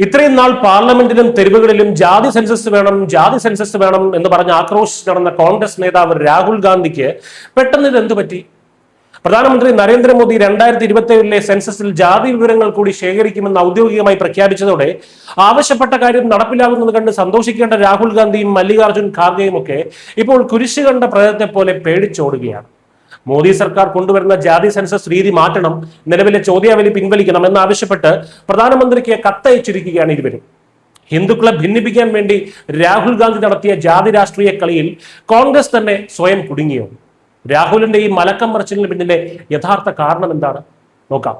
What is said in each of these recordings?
ഇത്രയും നാൾ പാർലമെന്റിലും തെരുവുകളിലും ജാതി സെൻസസ് വേണം എന്ന് പറഞ്ഞ് ആക്രോശിച്ച് നടന്ന കോൺഗ്രസ് നേതാവ് രാഹുൽ ഗാന്ധിക്ക് പെട്ടെന്ന് ഇത് എന്തു പറ്റി? പ്രധാനമന്ത്രി നരേന്ദ്രമോദി 2027 സെൻസസിൽ ജാതി വിവരങ്ങൾ കൂടി ശേഖരിക്കുമെന്ന് ഔദ്യോഗികമായി പ്രഖ്യാപിച്ചതോടെ ആവശ്യപ്പെട്ട കാര്യം നടപ്പിലാകുന്നത് കണ്ട് സന്തോഷിക്കേണ്ട രാഹുൽ ഗാന്ധിയും മല്ലികാർജുൻ ഖാർഗെയും ഒക്കെ ഇപ്പോൾ കുരിശ് കണ്ട പ്രേതത്തെ പോലെ പേടിച്ചോടുകയാണ്. മോദി സർക്കാർ കൊണ്ടുവരുന്ന ജാതി സെൻസസ് രീതി മാറ്റണം, നിലവിലെ ചോദ്യാവലി പിൻവലിക്കണം എന്നാവശ്യപ്പെട്ട് പ്രധാനമന്ത്രിക്ക് കത്തയച്ചിരിക്കുകയാണ് ഇരുവരും. ഹിന്ദുക്കളെ ഭിന്നിപ്പിക്കാൻ വേണ്ടി രാഹുൽ ഗാന്ധി നടത്തിയ ജാതി രാഷ്ട്രീയ കളിയിൽ കോൺഗ്രസ് തന്നെ സ്വയം കുടുങ്ങിയോ? രാഹുലിന്റെ ഈ മലക്കം മറിച്ചിലിന് പിന്നിലെ യഥാർത്ഥ കാരണം എന്താണ്? നോക്കാം.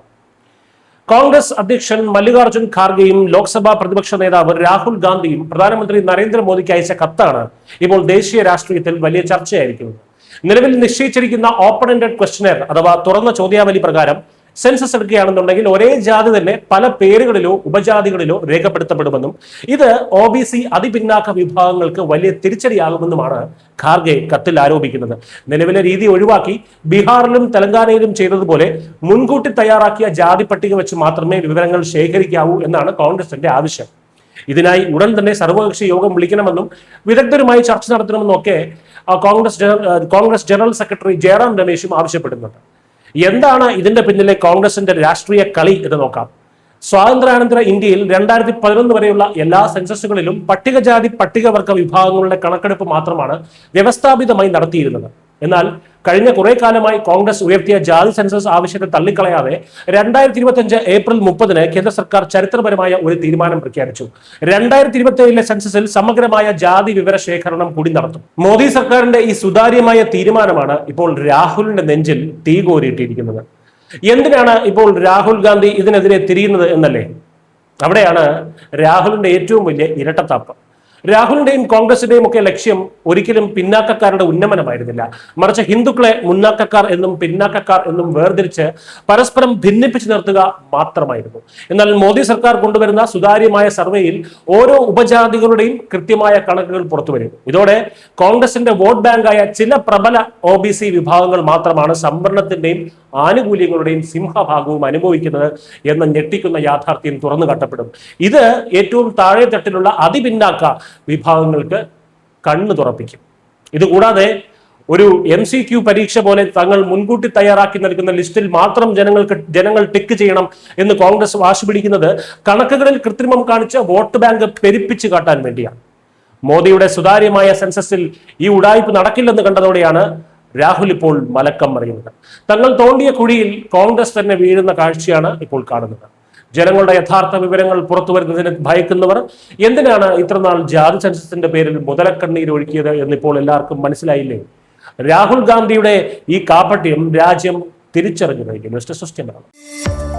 കോൺഗ്രസ് അധ്യക്ഷൻ മല്ലികാർജുൻ ഖാർഗെയും ലോക്സഭാ പ്രതിപക്ഷ നേതാവ് രാഹുൽ ഗാന്ധിയും പ്രധാനമന്ത്രി നരേന്ദ്രമോദിക്ക് അയച്ച കത്താണ് ഇപ്പോൾ ദേശീയ രാഷ്ട്രീയത്തിൽ വലിയ ചർച്ചയായിരിക്കുന്നത്. നിലവിൽ നിശ്ചയിച്ചിരിക്കുന്ന ഓപ്പൺ എൻഡഡ് ക്വസ്റ്റ്യനർ അഥവാ തുറന്ന ചോദ്യാവലി പ്രകാരം സെൻസസ് എടുക്കുകയാണെന്നുണ്ടെങ്കിൽ ഒരേ ജാതി തന്നെ പല പേരുകളിലോ ഉപജാതികളിലോ രേഖപ്പെടുത്തപ്പെടുമെന്നും ഇത് OBC അതിപിന്നാക്ക വിഭാഗങ്ങൾക്ക് വലിയ തിരിച്ചടിയാകുമെന്നുമാണ് ഖാർഗെ കത്തിൽ ആരോപിക്കുന്നത്. നിലവിലെ രീതി ഒഴിവാക്കി ബീഹാറിലും തെലങ്കാനയിലും ചെയ്തതുപോലെ മുൻകൂട്ടി തയ്യാറാക്കിയ ജാതി പട്ടിക വെച്ച് മാത്രമേ വിവരങ്ങൾ ശേഖരിക്കാവൂ എന്നാണ് കോൺഗ്രസിന്റെ ആവശ്യം. ഇതിനായി ഉടൻ തന്നെ സർവകക്ഷി യോഗം വിളിക്കണമെന്നും വിദഗ്ധരുമായി ചർച്ച നടത്തണമെന്നും ഒക്കെ കോൺഗ്രസ് ജനറൽ സെക്രട്ടറി ജയറാം രമേശും ആവശ്യപ്പെടുന്നുണ്ട്. എന്താണ് ഇതിന്റെ പിന്നിലെ കോൺഗ്രസിന്റെ രാഷ്ട്രീയ കളി എന്ന് നോക്കാം. സ്വാതന്ത്ര്യാനന്തര ഇന്ത്യയിൽ 2011 വരെയുള്ള എല്ലാ സെൻസസുകളിലും പട്ടികജാതി പട്ടികവർഗ വിഭാഗങ്ങളുടെ കണക്കെടുപ്പ് മാത്രമാണ് വ്യവസ്ഥാപിതമായി നടത്തിയിരുന്നത്. എന്നാൽ കഴിഞ്ഞ കുറെ കാലമായി കോൺഗ്രസ് ഉയർത്തിയ ജാതി സെൻസസ് ആവശ്യത്തെ തള്ളിക്കളയാതെ 2025 ഏപ്രിൽ 30 കേന്ദ്ര സർക്കാർ ചരിത്രപരമായ ഒരു തീരുമാനം പ്രഖ്യാപിച്ചു. 2027 സെൻസസിൽ സമഗ്രമായ ജാതി വിവര ശേഖരണം കൂടി നടത്തും. മോദി സർക്കാരിന്റെ ഈ സുതാര്യമായ തീരുമാനമാണ് ഇപ്പോൾ രാഹുലിന്റെ നെഞ്ചിൽ തീ കോരിയിട്ടിരിക്കുന്നത്. എന്തിനാണ് ഇപ്പോൾ രാഹുൽ ഗാന്ധി ഇതിനെതിരെ തിരിയുന്നത് എന്നല്ലേ? അവിടെയാണ് രാഹുലിന്റെ ഏറ്റവും വലിയ ഇരട്ടത്താപ്പ്. രാഹുലിന്റെയും കോൺഗ്രസിന്റെയും ഒക്കെ ലക്ഷ്യം ഒരിക്കലും പിന്നാക്കക്കാരുടെ ഉന്നമനമായിരുന്നില്ല, മറിച്ച് ഹിന്ദുക്കളെ മുന്നാക്കക്കാർ എന്നും പിന്നാക്കക്കാർ എന്നും വേർതിരിച്ച് പരസ്പരം ഭിന്നിപ്പിച്ചു നിർത്തുക മാത്രമായിരുന്നു. എന്നാൽ മോദി സർക്കാർ കൊണ്ടുവരുന്ന സുതാര്യമായ സർവേയിൽ ഓരോ ഉപജാതികളുടെയും കൃത്യമായ കണക്കുകൾ പുറത്തുവരും. ഇതോടെ കോൺഗ്രസിന്റെ വോട്ട് ബാങ്കായ ചില പ്രബല OBC വിഭാഗങ്ങൾ മാത്രമാണ് സംവരണത്തിന്റെയും ആനുകൂല്യങ്ങളുടെയും സിംഹഭാഗവും അനുഭവിക്കുന്നത് എന്ന ഞെട്ടിക്കുന്ന യാഥാർത്ഥ്യം തുറന്നു കാട്ടപ്പെടും. ഇത് ഏറ്റവും താഴെ തട്ടിലുള്ള അതിപിന്നാക്ക വിഭാഗങ്ങൾക്ക് കണ്ണു തുറപ്പിക്കും. ഇതുകൂടാതെ ഒരു MCQ പരീക്ഷ പോലെ തങ്ങൾ മുൻകൂട്ടി തയ്യാറാക്കി നൽകുന്ന ലിസ്റ്റിൽ മാത്രം ജനങ്ങൾ ടിക്ക് ചെയ്യണം എന്ന് കോൺഗ്രസ് വാശി പിടിക്കുന്നത് കണക്കുകളിൽ കൃത്രിമം കാണിച്ച് വോട്ട് ബാങ്ക് പെരുപ്പിച്ച് കാട്ടാൻ വേണ്ടിയാണ്. മോദിയുടെ സുതാര്യമായ സെൻസസിൽ ഈ ഉഡായിപ്പ് നടക്കില്ലെന്ന് കണ്ടതോടെയാണ് രാഹുൽ ഇപ്പോൾ മലക്കം മറിയുന്നത്. തങ്ങൾ തോണ്ടിയ കുഴിയിൽ കോൺഗ്രസ് തന്നെ വീഴുന്ന കാഴ്ചയാണ് ഇപ്പോൾ കാണുന്നത്. ജനങ്ങളുടെ യഥാർത്ഥ വിവരങ്ങൾ പുറത്തു വരുന്നതിന് ഭയക്കുന്നവർ എന്തിനാണ് ഇത്രനാൾ ജാതി സെൻസസിന്റെ പേരിൽ മുതലക്കണ്ണീര് ഒഴുക്കിയത് എന്നിപ്പോൾ എല്ലാവർക്കും മനസ്സിലായില്ലേ? രാഹുൽ ഗാന്ധിയുടെ ഈ കാപട്യം രാജ്യം തിരിച്ചറിഞ്ഞു കഴിഞ്ഞു. മിസ്റ്റർ സൃഷ്ടിയാണ്.